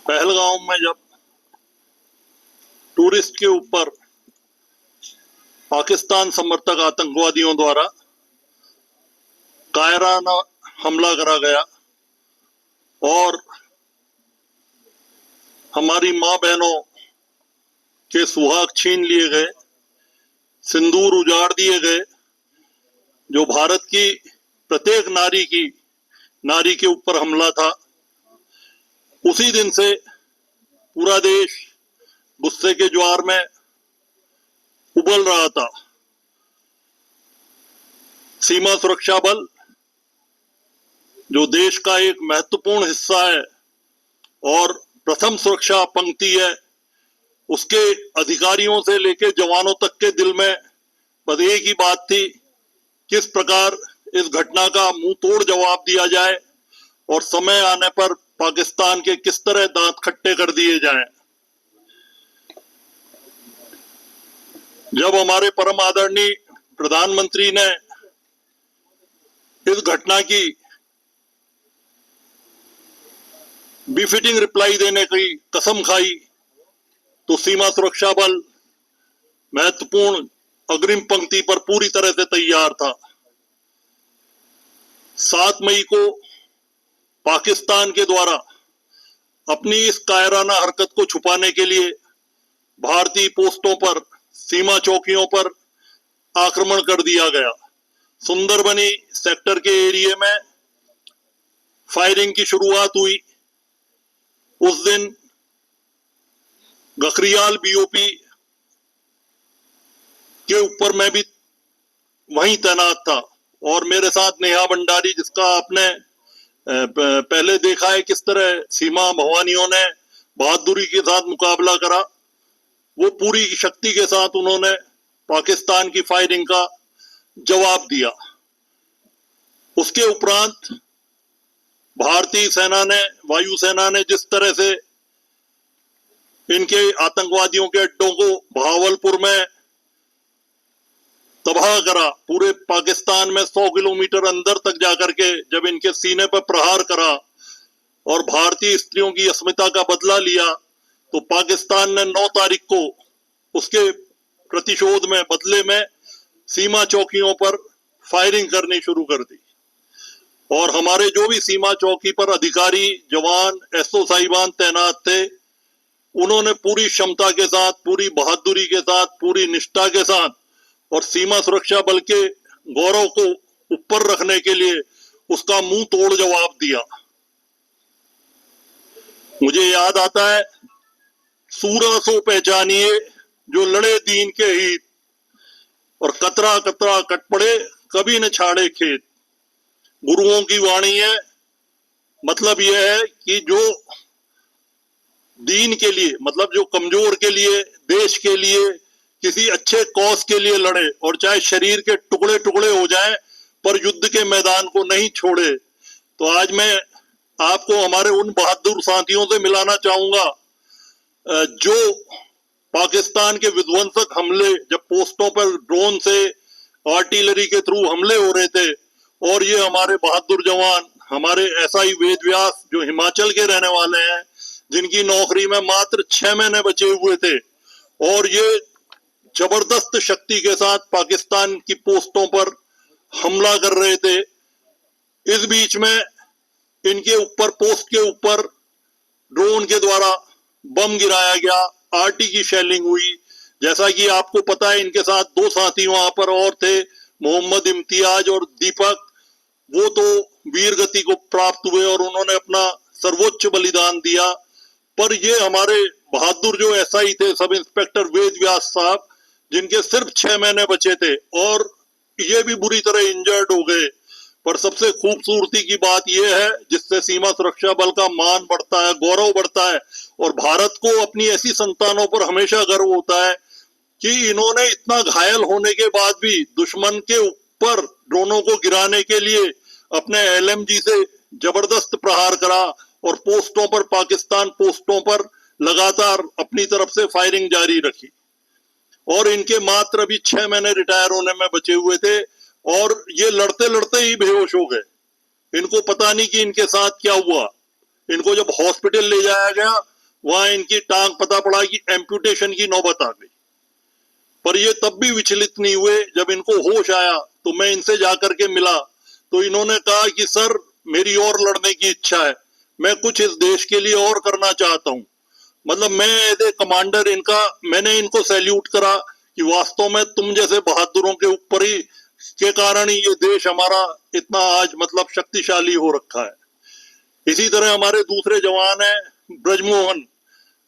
पहलगांव में जब टूरिस्ट के ऊपर पाकिस्तान समर्थक आतंकवादियों द्वारा कायराना हमला करा गया और हमारी मां बहनों के सुहाग छीन लिए गए, सिंदूर उजाड़ दिए गए, जो भारत की प्रत्येक नारी के ऊपर हमला था, उसी दिन से पूरा देश गुस्से के ज्वार में उबल रहा था। सीमा सुरक्षा बल जो देश का एक महत्वपूर्ण हिस्सा है और प्रथम सुरक्षा पंक्ति है, उसके अधिकारियों से लेकर जवानों तक के दिल में बस एक ही बात थी, किस प्रकार इस घटना का मुंह तोड़ जवाब दिया जाए और समय आने पर पाकिस्तान के किस तरह दांत खट्टे कर दिए जाएं। जब हमारे परम आदरणीय प्रधानमंत्री ने इस घटना की बिफिटिंग रिप्लाई देने की कसम खाई, तो सीमा सुरक्षा बल महत्वपूर्ण अग्रिम पंक्ति पर पूरी तरह से तैयार था। 7 मई को पाकिस्तान के द्वारा अपनी इस कायराना हरकत को छुपाने के लिए भारतीय पोस्टों पर, सीमा चौकियों पर आक्रमण कर दिया गया। सुंदरबनी सेक्टर के एरिया में फायरिंग की शुरुआत हुई। उस दिन गखरियाल बीओपी के ऊपर मैं भी वहीं तैनात था और मेरे साथ नेहा भंडारी, जिसका आपने पहले देखा है किस तरह सीमा भवानियों ने बहादुरी के साथ मुकाबला करा, वो पूरी शक्ति के साथ उन्होंने पाकिस्तान की फायरिंग का जवाब दिया। उसके उपरांत भारतीय सेना ने, वायुसेना ने जिस तरह से इनके आतंकवादियों के अड्डों को भावलपुर में तबाह करा, पूरे पाकिस्तान में 100 किलोमीटर अंदर तक जाकर के जब इनके सीने पर प्रहार करा और भारतीय स्त्रियों की अस्मिता का बदला लिया, तो पाकिस्तान ने 9 तारीख को उसके प्रतिशोध में, बदले में सीमा चौकियों पर फायरिंग करनी शुरू कर दी। और हमारे जो भी सीमा चौकी पर अधिकारी, जवान, एसओ साहिबान तैनात थे, उन्होंने पूरी क्षमता के साथ, पूरी बहादुरी के साथ, पूरी निष्ठा के साथ और सीमा सुरक्षा बल के गौरव को ऊपर रखने के लिए उसका मुंह तोड़ जवाब दिया। मुझे याद आता है, सूरा सो पहचानिए जो लड़े दीन के हित और कतरा कतरा कट पड़े कभी न छाड़े खेत। गुरुओं की वाणी है। मतलब यह है कि जो दीन के लिए, मतलब जो कमजोर के लिए, देश के लिए, किसी अच्छे कॉज के लिए लड़े और चाहे शरीर के टुकड़े टुकड़े हो जाएं, पर युद्ध के मैदान को नहीं छोड़े। तो आज मैं आपको हमारे उन बहादुर साथियों से मिलाना चाहूंगा जो पाकिस्तान के विध्वंसक हमले, जब पोस्टों पर ड्रोन से, आर्टिलरी के थ्रू हमले हो रहे थे, और ये हमारे बहादुर जवान, हमारे एसआई वेद व्यास जो हिमाचल के रहने वाले हैं, जिनकी नौकरी में मात्र 6 महीने बचे हुए थे, और ये जबरदस्त शक्ति के साथ पाकिस्तान की पोस्टों पर हमला कर रहे थे। इस बीच में इनके ऊपर, पोस्ट के ऊपर ड्रोन के द्वारा बम गिराया गया, आरटी की शेलिंग हुई। जैसा कि आपको पता है, इनके साथ 2 साथी वहां पर और थे, मोहम्मद इम्तियाज और दीपक। वो तो वीर गति को प्राप्त हुए और उन्होंने अपना सर्वोच्च बलिदान दिया। पर ये हमारे बहादुर जो एसआई थे, सब इंस्पेक्टर वेद व्यास साहब, जिनके सिर्फ 6 महीने बचे थे और ये भी बुरी तरह इंजर्ड हो गए। पर सबसे खूबसूरती की बात यह है, जिससे सीमा सुरक्षा बल का मान बढ़ता है, गौरव बढ़ता है, और भारत को अपनी ऐसी संतानों पर हमेशा गर्व होता है कि इन्होंने इतना घायल होने के बाद भी दुश्मन के ऊपर ड्रोनों को गिराने के लिए अपने एलएमजी से जबरदस्त प्रहार करा और पोस्टों पर, पाकिस्तान पोस्टों पर लगातार अपनी तरफ से फायरिंग जारी रखी। और इनके मात्र अभी 6 महीने रिटायर होने में बचे हुए थे और ये लड़ते लड़ते ही बेहोश हो गए। इनको पता नहीं कि इनके साथ क्या हुआ। इनको जब हॉस्पिटल ले जाया गया वहां इनकी टांग पता पड़ा कि एम्पुटेशन की नौबत आ गई। पर ये तब भी विचलित नहीं हुए। जब इनको होश आया तो मैं इनसे जाकर के मिला तो इन्होंने कहा कि सर, मेरी और लड़ने की इच्छा है, मैं कुछ इस देश के लिए और करना चाहता हूं। मतलब मैं एज ए कमांडर मैंने इनको सैल्यूट करा कि वास्तव में तुम जैसे बहादुरों के ऊपर ही के कारण ही ये देश हमारा इतना आज मतलब शक्तिशाली हो रखा है। इसी तरह हमारे दूसरे जवान हैं ब्रजमोहन।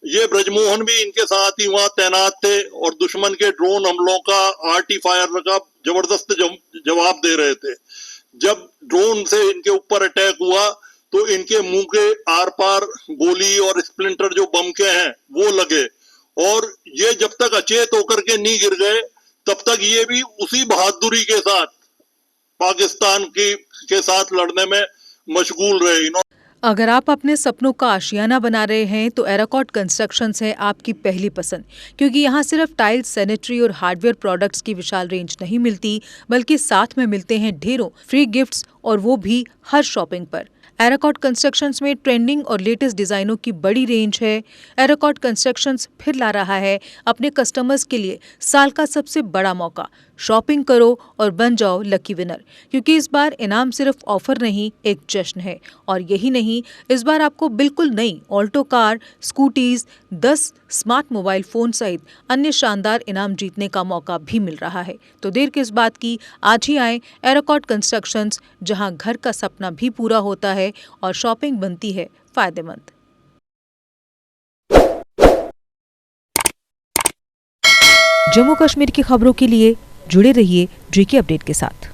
ये ब्रजमोहन भी इनके साथ ही वहां तैनात थे और दुश्मन के ड्रोन हमलों का आर्टी फायर का जबरदस्त जवाब दे रहे थे। जब ड्रोन से इनके ऊपर अटैक हुआ तो इनके मुंह के आर पार गोली और स्प्लिंटर जो बम के हैं वो लगे, और ये जब तक अचेत होकर के नहीं गिर गए तब तक ये भी उसी बहादुरी के साथ पाकिस्तान के साथ लड़ने में मशगूल रहे। अगर आप अपने सपनों का आशियाना बना रहे हैं तो एराकॉट कंस्ट्रक्शंस है आपकी पहली पसंद, क्योंकि यहाँ सिर्फ टाइल्स, सैनिटरी और हार्डवेयर प्रोडक्ट्स की विशाल रेंज नहीं मिलती, बल्कि साथ में मिलते हैं ढेरों फ्री गिफ्ट्स, और वो भी हर शॉपिंग पर। एराकॉट कंस्ट्रक्शंस में ट्रेंडिंग और लेटेस्ट डिजाइनों की बड़ी रेंज है। एराकॉट कंस्ट्रक्शंस फिर ला रहा है अपने कस्टमर्स के लिए साल का सबसे बड़ा मौका। शॉपिंग करो और बन जाओ लकी विनर, क्योंकि इस बार इनाम सिर्फ ऑफर नहीं, एक जश्न है। और यही नहीं, इस बार आपको बिल्कुल नई Alto car, scooties, 10 smart mobile phone सहित अन्य शानदार इनाम जीतने का मौका भी मिल रहा है। तो देर किस बात की, आज ही आए एराकॉट कंस्ट्रक्शंस, जहां घर का सपना भी पूरा होता है और शॉपिंग बनती है फायदेमंद। जम्मू कश्मीर की खबरों के लिए जुड़े रहिए GK अपडेट के साथ।